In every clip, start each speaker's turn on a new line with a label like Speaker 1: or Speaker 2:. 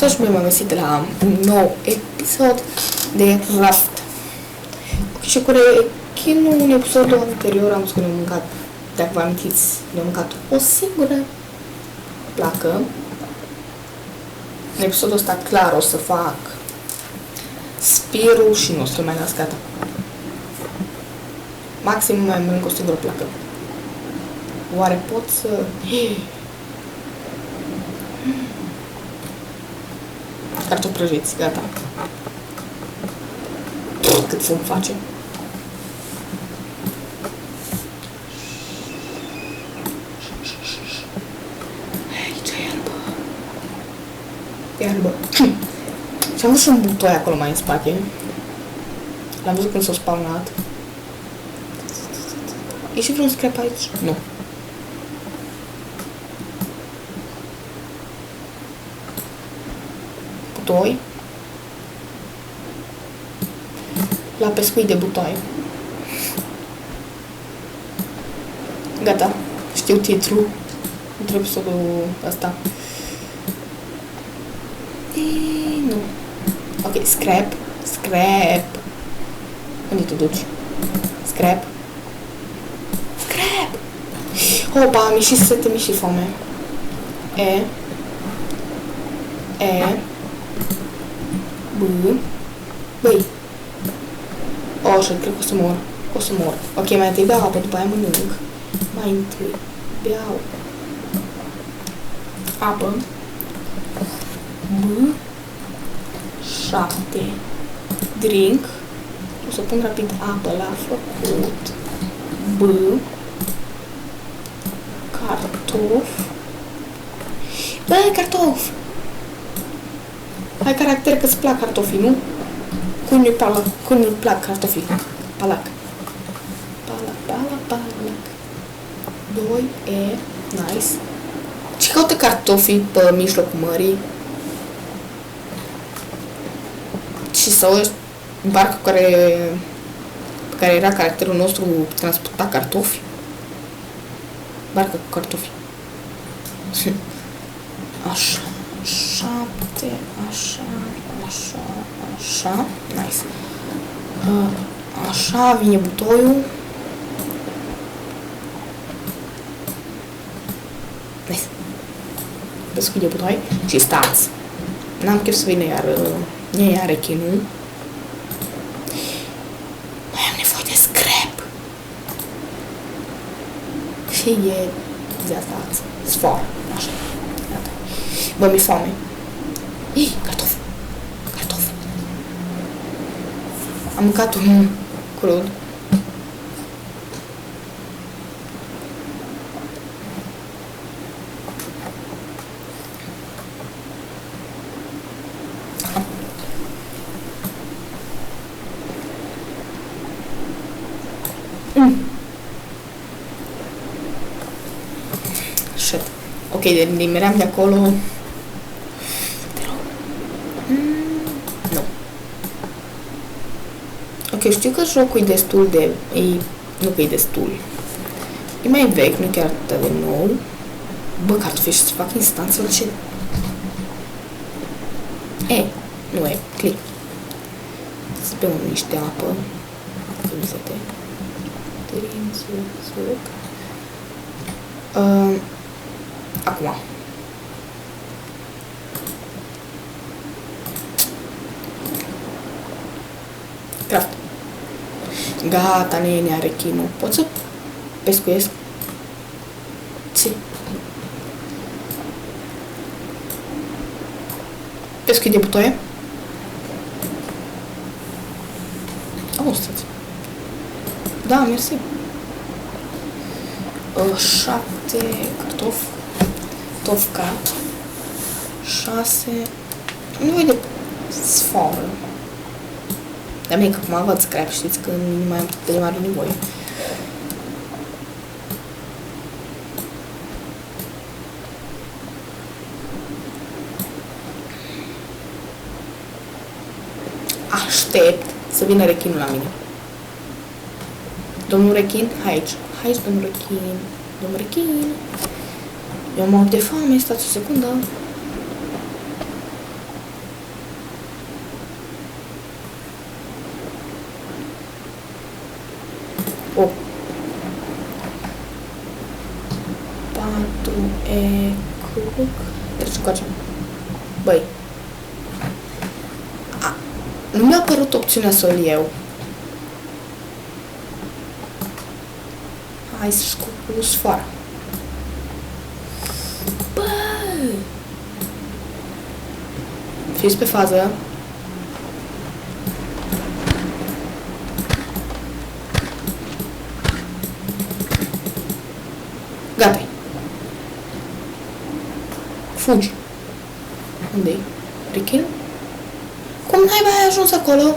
Speaker 1: Sau și m-am găsit la un nou episod de Raft. Și cu rechinul, în episodul anterior am spus că ne-am mâncat, dacă vă amintiți, ne-am mâncat o singură placă. În episodul ăsta clar o să fac spirul și nu o să mai las gata. Maxim mai mănânc o singură placă. Oare pot să... Cartofi prăjiți, gata. Cât fum face. Aici e iarbă. Iarbă. Și am văzut și un butoi acolo mai în spate. L-am văzut când s-a spawnat. E și vreun scrap aici? Nu. Butoi. La pescuit de butoi. Gata. Știu titlul. Într episodul ăsta. Nu. Ok, scrap. Scrap. Unde te duci? Scrap. Scrap! Opa, mi-și sete, mi-și foame. B. Băi. O, și cred că o să mor. O să mor. Ok, mai întâi beau apă, după aia mănânc. Mai întâi beau apă. B. 7. Drink. O să pun rapid apă la făcut. B. Cartof. Băi, cartof! Ai caracter că-ți plac cartofii, nu? Cum nu-i plac cartofii? Palac. Palac. 2 E. Nice. Ce caută cartofii pe mijlocul mării? Și sau barca pe care era caracterul nostru transporta cartofi? Barca cu cartofi. Așa. 7. Așa. Nice. Așa vine butoiul. Nice. Pescuit de butoi. Și stați. N-am chef să vină iar rechinul. Mai am nevoie de scrap. Și e de asta sfor. Așa. Gata. Bă, mi-e foame. Ih, cartof. Am mâncat un crud. Shit. Ok, nimeream de acolo. Nu. Ok, știu că jocul e destul de... nu că e destul. E mai vechi, nu chiar atât de nou. Bă, cartofii și-ți fac instanță, ce? Nu e, click. Să beau niște apă. Cum să te... Acum. Craft. Gata, nene, are rechinul. Pot să pescuiesc? Ce? Pescuit de butoie? Stați. Da, mersi. 7 cartof. Tofcat. 6. Nu văd de sforă. Dar mie că acum văd scrap, știți că nu mai am de mare nevoie. Aștept să vină rechinul la mine. Domnul rechin, hai aici. Hai, domnul rechin. Domnul rechin. Eu mor de foame, stați o secundă. Cook. Deci încoace. Băi. Nu mi-a apărut opțiunea să o iau. Hai să scopul sfoara. Bă! Fiți pe fază. Gata-i. Fugi. Unde-i? Rechin? Cum naiba ai ajuns acolo?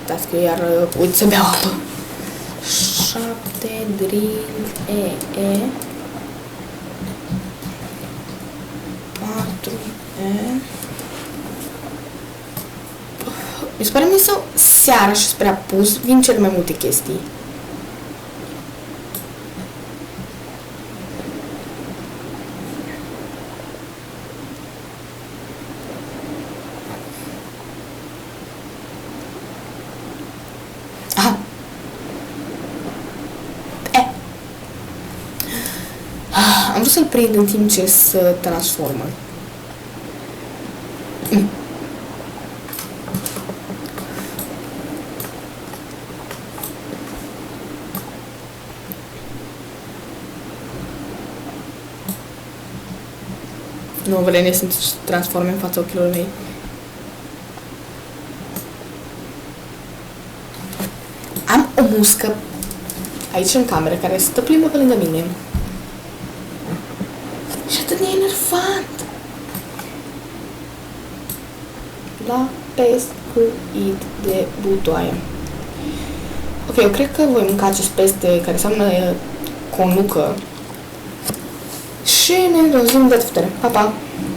Speaker 1: Dați că iar uit să beau apă. 7 drink E 4 E. Mi se pare mie sau seara și spre apus vin cele mai multe chestii. Aha. Am vrut să-l prind în timp ce se transformă. Nu, Valenia se transforme în fața ochilor mei. Am o muscă aici în cameră care stă plimbă pe lângă mine. Și atât de enervant. La pescuit de butoaie. Ok, eu cred că voi mânca acest peste care înseamnă conucă. Și ne întâlnim de putere. Pa, pa!